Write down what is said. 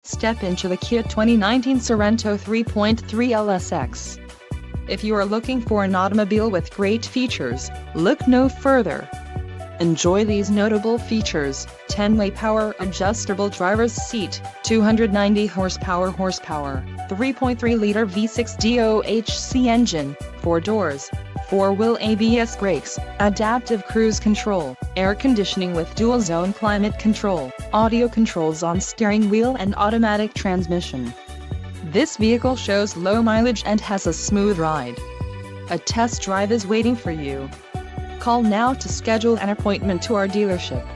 Step into the Kia 2019 Sorento 3.3 LSX. If you are looking for an automobile with great features, look no further. Enjoy these notable features: 10-way power adjustable driver's seat, 290 horsepower, 3.3-liter V6 DOHC engine, 4 doors, 4-wheel ABS brakes, adaptive cruise control, air conditioning with dual-zone climate control, audio controls on steering wheel and automatic transmission. This vehicle shows low mileage and has a smooth ride. A test drive is waiting for you. Call now to schedule an appointment to our dealership.